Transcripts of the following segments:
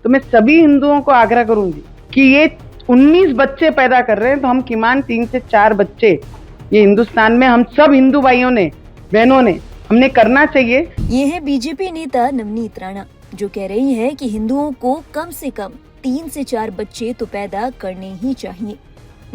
तो मैं सभी हिंदुओं को आग्रह करूंगी कि ये 19 बच्चे पैदा कर रहे हैं तो हम किमान 3 से 4 बच्चे ये हिंदुस्तान में हम सब हिंदू भाइयों ने, बहनों ने, हमने करना चाहिए। ये है बीजेपी नेता नवनीत राणा, जो कह रही है कि हिंदुओं को कम से कम 3 से 4 बच्चे तो पैदा करने ही चाहिए।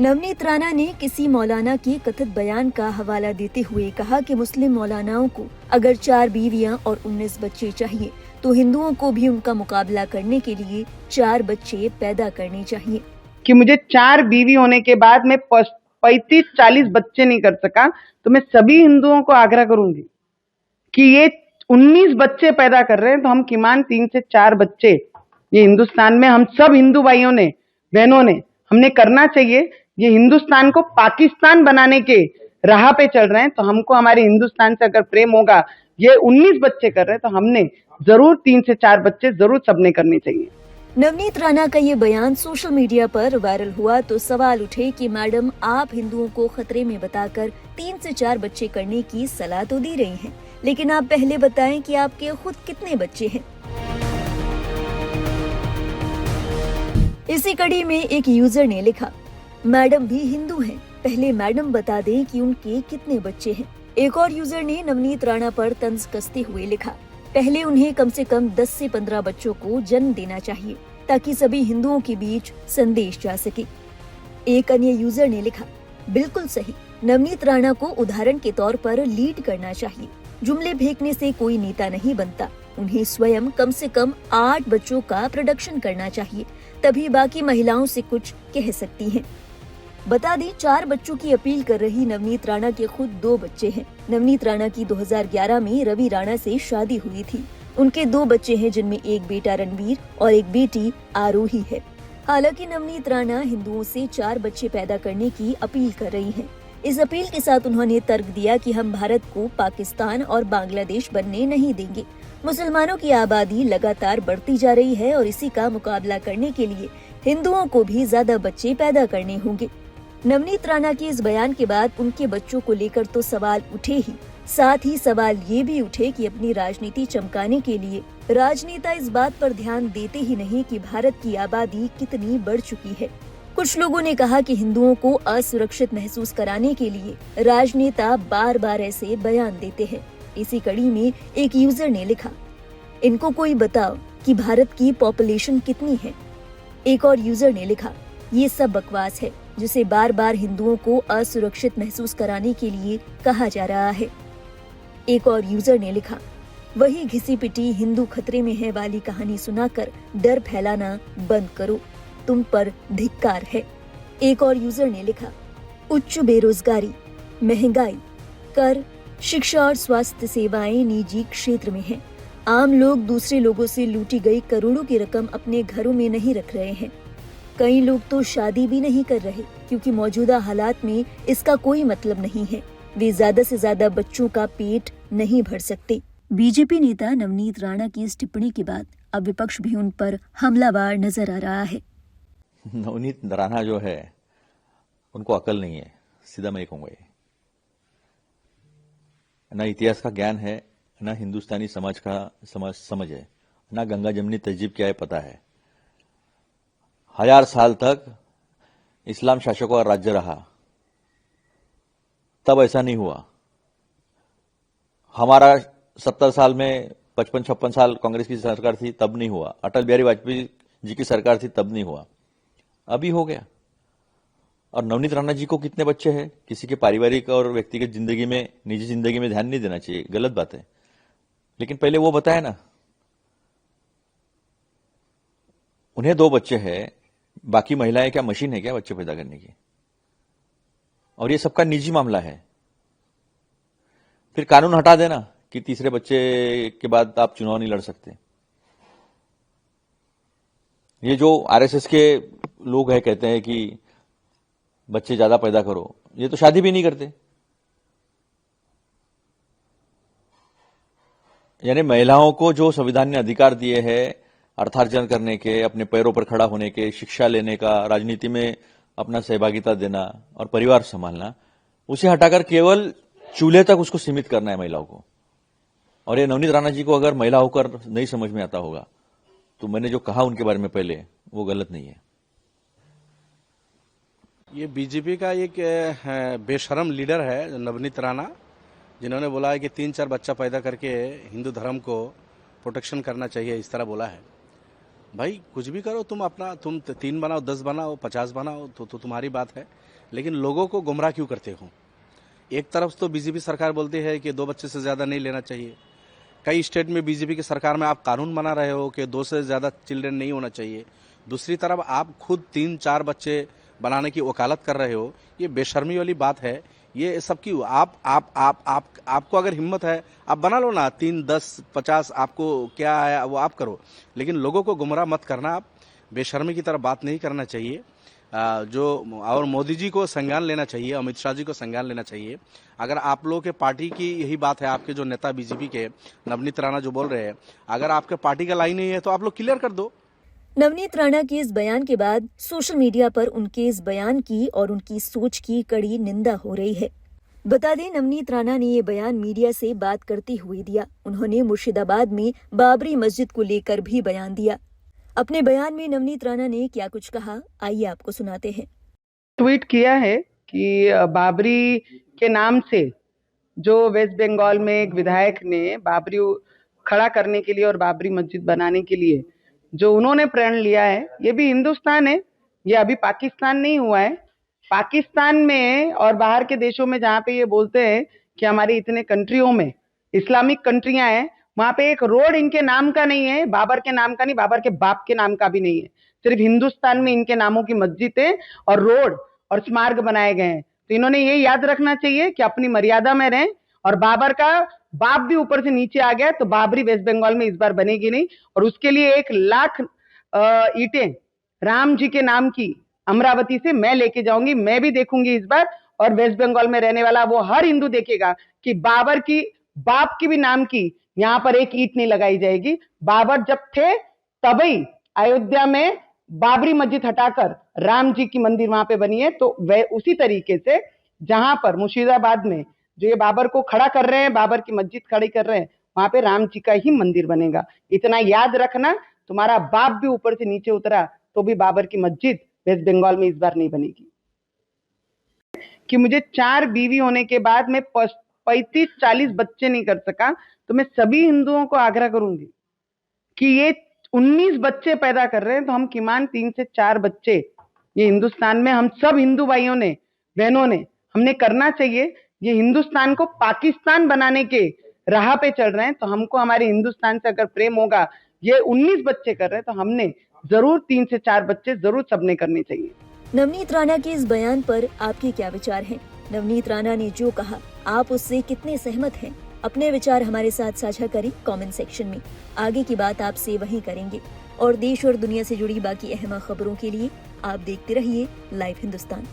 नवनीत राणा ने किसी मौलाना के कथित बयान का हवाला देते हुए कहा कि मुस्लिम मौलानाओं को अगर 4 बीवियां और 19 बच्चे चाहिए तो हिंदुओं को भी उनका मुकाबला करने के लिए 4 बच्चे पैदा करने चाहिए। कि मुझे 4 बीवी होने के बाद मैं 35-40 बच्चे नहीं कर सका, तो मैं सभी हिंदुओं को आग्रह करूंगी कि ये 19 बच्चे पैदा कर रहे हैं तो हम किमान 3 से 4 बच्चे ये हिंदुस्तान में हम सब हिंदू भाइयों ने, बहनों ने, हमने करना चाहिए। ये हिंदुस्तान को पाकिस्तान बनाने के राह पे चल रहे हैं, तो हमको हमारे हिंदुस्तान से अगर प्रेम होगा, ये 19 बच्चे कर रहे हैं तो हमने जरूर 3 से 4 बच्चे जरूर सबने करने चाहिए। नवनीत राणा का ये बयान सोशल मीडिया पर वायरल हुआ तो सवाल उठे कि मैडम, आप हिंदुओं को खतरे में बताकर 3 से 4 बच्चे करने की सलाह तो दे रही हैं, लेकिन आप पहले बताएं कि आपके खुद कितने बच्चे हैं। इसी कड़ी में एक यूजर ने लिखा, मैडम भी हिंदू हैं, पहले मैडम बता दें कि उनके कितने बच्चे हैं। एक और यूजर ने नवनीत राणा पर तंज कसते हुए लिखा, पहले उन्हें कम से कम 10 से 15 बच्चों को जन्म देना चाहिए ताकि सभी हिंदुओं के बीच संदेश जा सके। एक अन्य यूजर ने लिखा, बिल्कुल सही, नवनीत राणा को उदाहरण के तौर पर लीड करना चाहिए। जुमले फेंकने से कोई नेता नहीं बनता, उन्हें स्वयं कम से कम 8 बच्चों का प्रोडक्शन करना चाहिए, तभी बाकी महिलाओं से कुछ कह सकती हैं। बता दें, 4 बच्चों की अपील कर रही नवनीत राणा के खुद 2 बच्चे हैं। नवनीत राणा की 2011 में रवि राणा से शादी हुई थी। उनके 2 बच्चे हैं, जिनमें एक बेटा रणवीर और एक बेटी आरोही है। हालांकि नवनीत राणा हिंदुओं से 4 बच्चे पैदा करने की अपील कर रही हैं। इस अपील के साथ उन्होंने तर्क दिया कि हम भारत को पाकिस्तान और बांग्लादेश बनने नहीं देंगे। मुसलमानों की आबादी लगातार बढ़ती जा रही है और इसी का मुकाबला करने के लिए हिंदुओं को भी ज्यादा बच्चे पैदा करने होंगे। नवनीत राणा के इस बयान के बाद उनके बच्चों को लेकर तो सवाल उठे ही, साथ ही सवाल ये भी उठे कि अपनी राजनीति चमकाने के लिए राजनेता इस बात पर ध्यान देते ही नहीं कि भारत की आबादी कितनी बढ़ चुकी है। कुछ लोगों ने कहा कि हिंदुओं को असुरक्षित महसूस कराने के लिए राजनेता बार बार ऐसे बयान देते हैं। इसी कड़ी में एक यूजर ने लिखा, इनको कोई बताओ कि भारत की पॉपुलेशन कितनी है। एक और यूजर ने लिखा, ये सब बकवास है जिसे बार बार हिंदुओं को असुरक्षित महसूस कराने के लिए कहा जा रहा है। एक और यूजर ने लिखा, वही घिसी पिटी हिंदू खतरे में है वाली कहानी सुनाकर डर फैलाना बंद करो, तुम पर धिक्कार है। एक और यूजर ने लिखा, उच्च बेरोजगारी, महंगाई, कर, शिक्षा और स्वास्थ्य सेवाएं निजी क्षेत्र में हैं। आम लोग दूसरे लोगों से लूटी गई करोड़ों की रकम अपने घरों में नहीं रख रहे हैं। कई लोग तो शादी भी नहीं कर रहे क्योंकि मौजूदा हालात में इसका कोई मतलब नहीं है। वे ज्यादा से ज्यादा बच्चों का पेट नहीं भर सकते। बीजेपी नेता नवनीत राणा की इस टिप्पणी के बाद अब विपक्ष भी उन पर हमलावर नजर आ रहा है। नवनीत राणा जो है, उनको अकल नहीं है, सीधा मैं कहूंगा। न इतिहास का ज्ञान है, न हिंदुस्तानी समाज का समझ है, न गंगा जमनी तहजीब क्या है पता है। 1000 साल तक इस्लाम शासकों का राज्य रहा, तब ऐसा नहीं हुआ। हमारा 70 साल में 55-56 साल कांग्रेस की सरकार थी, तब नहीं हुआ। अटल बिहारी वाजपेयी जी की सरकार थी, तब नहीं हुआ। अभी हो गया। और नवनीत राणा जी को कितने बच्चे हैं? किसी के पारिवारिक और व्यक्तिगत जिंदगी में, निजी जिंदगी में ध्यान नहीं देना चाहिए, गलत बात है। लेकिन पहले वो बताया ना, उन्हें 2 बच्चे हैं, बाकी महिलाएं क्या मशीन है क्या बच्चे पैदा करने की? और ये सबका निजी मामला है। फिर कानून हटा देना कि तीसरे बच्चे के बाद आप चुनाव नहीं लड़ सकते। ये जो आरएसएस के लोग हैं, कहते हैं कि बच्चे ज्यादा पैदा करो, ये तो शादी भी नहीं करते। यानी महिलाओं को जो संविधान ने अधिकार दिए हैं अर्थार्जन करने के, अपने पैरों पर खड़ा होने के, शिक्षा लेने का, राजनीति में अपना सहभागिता देना और परिवार संभालना, उसे हटाकर केवल चूल्हे तक उसको सीमित करना है महिलाओं को। और ये नवनीत राणा जी को अगर महिला होकर नहीं समझ में आता होगा तो मैंने जो कहा उनके बारे में पहले वो गलत नहीं है। ये बीजेपी का एक बेशरम लीडर है नवनीत राणा, जिन्होंने बोला है कि 3-4 बच्चा पैदा करके हिंदू धर्म को प्रोटेक्शन करना चाहिए, इस तरह बोला है। भाई कुछ भी करो, तुम 3 बनाओ, 10 बनाओ, 50 बनाओ, तो तुम्हारी बात है, लेकिन लोगों को गुमराह क्यों करते हो? एक तरफ तो बीजेपी सरकार बोलती है कि 2 बच्चे से ज्यादा नहीं लेना चाहिए। कई स्टेट में बीजेपी की सरकार में आप कानून बना रहे हो कि 2 से ज्यादा चिल्ड्रन नहीं होना चाहिए। दूसरी तरफ आप खुद 3-4 बच्चे बनाने की वकालत कर रहे हो। ये बेशर्मी वाली बात है। ये सब क्यों? आपको अगर हिम्मत है आप बना लो ना, 3, 10, 50, आपको क्या है वो आप करो, लेकिन लोगों को गुमराह मत करना। आप बेशर्मी की तरह बात नहीं करना चाहिए। और मोदी जी को संज्ञान लेना चाहिए, अमित शाह जी को संज्ञान लेना चाहिए। अगर आप लोगों के पार्टी की यही बात है, आपके जो नेता बीजेपी के नवनीत राणा जो बोल रहे हैं, अगर आपके पार्टी का लाइन नहीं है तो आप लोग क्लियर कर दो। नवनीत राणा के इस बयान के बाद सोशल मीडिया पर उनके इस बयान की और उनकी सोच की कड़ी निंदा हो रही है। बता दें, नवनीत राणा ने ये बयान मीडिया से बात करते हुए दिया। उन्होंने मुर्शिदाबाद में बाबरी मस्जिद को लेकर भी बयान दिया। अपने बयान में नवनीत राणा ने क्या कुछ कहा, आइए आपको सुनाते हैं। ट्वीट किया है कि बाबरी के नाम से जो वेस्ट बंगाल में एक विधायक ने बाबरी खड़ा करने के लिए और बाबरी मस्जिद बनाने के लिए जो उन्होंने प्रण लिया है, ये भी हिंदुस्तान है, ये अभी पाकिस्तान नहीं हुआ है। पाकिस्तान में और बाहर के देशों में जहाँ पे ये बोलते हैं कि हमारी इतने कंट्रियों में इस्लामिक कंट्रियां हैं, वहां पे एक रोड इनके नाम का नहीं है, बाबर के नाम का नहीं, बाबर के बाप के नाम का भी नहीं है। सिर्फ हिंदुस्तान में इनके नामों की मस्जिदें और रोड और स्मारक बनाए गए हैं। तो इन्होंने ये याद रखना चाहिए कि अपनी मर्यादा में रहें। और बाबर का बाप भी ऊपर से नीचे आ गया, तो बाबरी वेस्ट बंगाल में इस बार बनेगी नहीं। और उसके लिए 1 लाख ईंटें राम जी के नाम की अमरावती से मैं लेके जाऊंगी, मैं भी देखूंगी इस बार। और वेस्ट बंगाल में रहने वाला वो हर हिंदू देखेगा कि बाबर की बाप की भी नाम की यहाँ पर एक ईंट नहीं लगाई जाएगी। बाबर जब थे तभी अयोध्या में बाबरी मस्जिद हटाकर राम जी की मंदिर वहां पे बनी है। तो वह उसी तरीके से जहां पर मुर्शिदाबाद में जो ये बाबर को खड़ा कर रहे हैं, बाबर की मस्जिद खड़ी कर रहे हैं, वहां पे राम जी का ही मंदिर बनेगा। इतना याद रखना, तुम्हारा बाप भी ऊपर से नीचे उतरा तो भी बाबर की मस्जिद वेस्ट बंगाल में इस बार नहीं बनेगी। कि मुझे 4 बीवी होने के बाद मैं 35-40 बच्चे नहीं कर सका, तो मैं सभी हिंदुओं को आग्रह करूंगी कि ये 19 बच्चे पैदा कर रहे हैं, तो हम किमान 3 से 4 बच्चे ये हिंदुस्तान में हम सब हिंदू भाइयों ने, बहनों ने, हमने करना चाहिए। ये हिंदुस्तान को पाकिस्तान बनाने के राह पे चल रहे हैं, तो हमको हमारे हिंदुस्तान से अगर प्रेम होगा, ये 19 बच्चे कर रहे हैं, तो हमने जरूर 3 से 4 बच्चे जरूर सबने करने चाहिए। नवनीत राणा के इस बयान पर आपके क्या विचार हैं? नवनीत राणा ने जो कहा, आप उससे कितने सहमत हैं? अपने विचार हमारे साथ साझा करें कमेंट सेक्शन में। आगे की बात आपसे वहीं करेंगे। और देश और दुनिया से जुड़ी बाकी अहम खबरों के लिए आप देखते रहिए लाइव हिंदुस्तान।